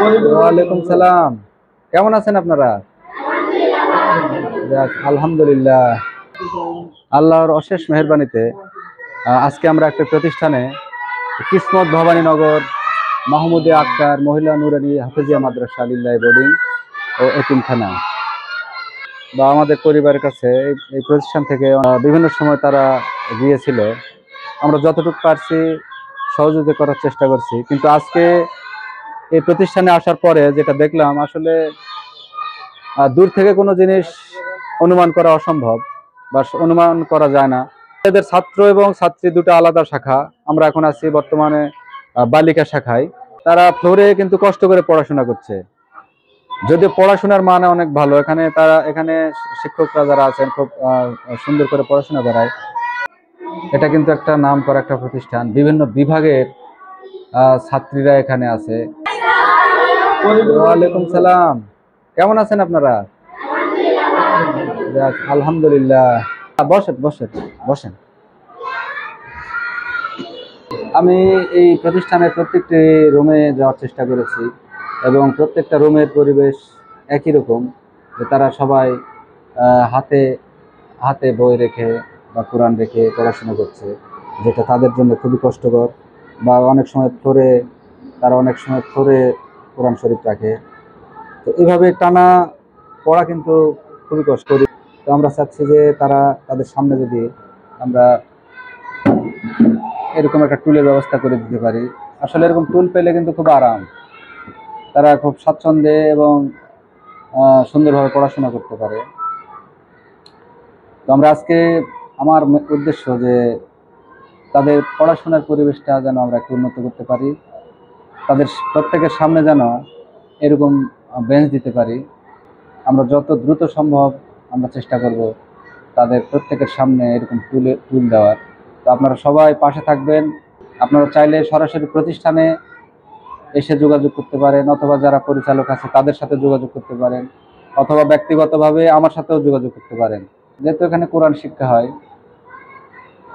ওয়ালাইকুম সালাম। কেমন আছেন আপনারা? যাক, আলহামদুলিল্লাহ। আল্লাহর অশেষ মেহেরবানিতে আজকে আমরা একটা প্রতিষ্ঠানে কিসমত ভবানীনগর মাহমুদে আক্তার মহিলা নুরানী হাফেজিয়া মাদ্রাসা লিল্লাহি বোর্ডিং ও এতিমখানা বা আমাদের পরিবারের কাছে এই প্রতিষ্ঠান থেকে বিভিন্ন সময় তারা গিয়েছিল। আমরা যতটুকু পারছি সহযোগিতা করার চেষ্টা করছি, কিন্তু আজকে এই প্রতিষ্ঠানে আসার পরে যেটা দেখলাম, আসলে দূর থেকে কোনো জিনিস অনুমান করা অসম্ভব বা অনুমান করা যায় না। এদের ছাত্র এবং ছাত্রী দুটো আলাদা শাখা। আমরা এখন আছি বর্তমানে বালিকা শাখায়। তারা ফ্লোরে কিন্তু কষ্ট করে পড়াশোনা করছে, যদিও পড়াশোনার মান অনেক ভালো। এখানে শিক্ষকরা যারা আছেন খুব সুন্দর করে পড়াশোনা করায়। এটা কিন্তু একটা নাম করা একটা প্রতিষ্ঠান, বিভিন্ন বিভাগের ছাত্রীরা এখানে আছে। ওয়ালাইকুম সালাম। কেমন আছেন আপনারা? যাক, আলহামদুলিল্লাহ। বসেন বসেন বসেন। আমি এই প্রতিষ্ঠানের প্রত্যেকটি রুমে যাওয়ার চেষ্টা করেছি এবং প্রত্যেকটা রুমের পরিবেশ একই রকম, যে তারা সবাই হাতে হাতে বই রেখে বা কোরআন রেখে পড়াশোনা করছে, যেটা তাদের জন্য খুবই কষ্টকর। বা অনেক সময় ফ্লোরে কোরআন শরীফ রাখে। তো এইভাবে টানা পড়া কিন্তু খুবই কষ্ট। তো আমরা চাচ্ছি যে তাদের সামনে যদি আমরা এরকম একটা টুলের ব্যবস্থা করে দিতে পারি। আসলে এরকম টুল পেলে কিন্তু খুব আরাম, তারা খুব স্বাচ্ছন্দ্যে এবং সুন্দরভাবে পড়াশোনা করতে পারে। তো আমরা আজকে আমার উদ্দেশ্য যে তাদের পড়াশোনার পরিবেশটা যেন আমরা একটু উন্নত করতে পারি, তাদের প্রত্যেকের সামনে যেন এরকম বেঞ্চ দিতে পারি। আমরা যত দ্রুত সম্ভব আমরা চেষ্টা করব তাদের প্রত্যেকের সামনে এরকম টুল দেওয়ার। তো আপনারা সবাই পাশে থাকবেন। আপনারা চাইলে সরাসরি প্রতিষ্ঠানে এসে যোগাযোগ করতে পারেন, অথবা যারা পরিচালক আছে তাদের সাথে যোগাযোগ করতে পারেন, অথবা ব্যক্তিগতভাবে আমার সাথেও যোগাযোগ করতে পারেন। যেহেতু এখানে কোরআন শিক্ষা হয়,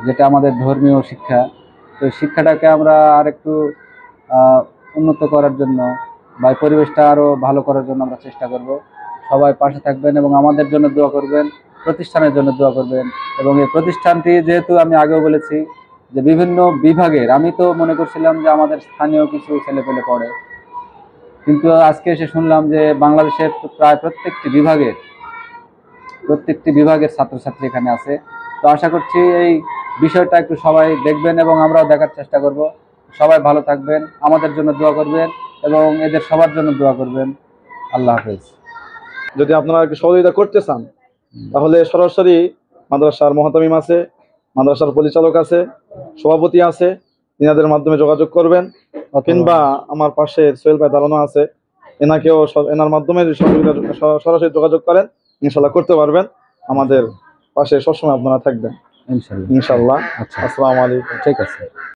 যেটা আমাদের ধর্মীয় শিক্ষা, তো শিক্ষাটাকে আমরা আরেকটু উন্নত করার জন্য বা পরিবেশটা আরো ভালো করার জন্য আমরা চেষ্টা করব। সবাই পাশে থাকবেন এবং আমাদের জন্য দোয়া করবেন, প্রতিষ্ঠানের জন্য দোয়া করবেন। এবং এই প্রতিষ্ঠানটি যেহেতু আমি আগেও বলেছি যে বিভিন্ন বিভাগের, আমি তো মনে করছিলাম যে আমাদের স্থানীয় কিছু ছেলেপেলে পড়ে, কিন্তু আজকে এসে শুনলাম যে বাংলাদেশের প্রায় প্রত্যেকটি বিভাগের ছাত্রছাত্রী এখানে আছে। তো আশা করছি এই বিষয়টা একটু সবাই দেখবেন এবং আমরাও দেখার চেষ্টা করব। সবাই ভালো থাকবেন, আমাদের জন্য দোয়া করবেন এবং এদের সবার জন্য দোয়া করবেন। আল্লাহ হাফেজ। যদি আপনারা সহযোগিতা করতে চান তাহলে সরাসরি মাদ্রাসার মহতামিম আছে, মাদ্রাসার পরিচালক আছে, সভাপতি আছে, এনাদের মাধ্যমে যোগাযোগ করবেন। কিংবা আমার পাশে সোহেল ভাই দাঁড়ানো আছে, এনার মাধ্যমে সরাসরি যোগাযোগ করেন, ইনশাল্লাহ করতে পারবেন। আমাদের পাশে সবসময় আপনারা থাকবেন ইনশাল্লাহ। ইনশাল্লাহ। আচ্ছা, আসসালামু আলাইকুম। ঠিক আছে।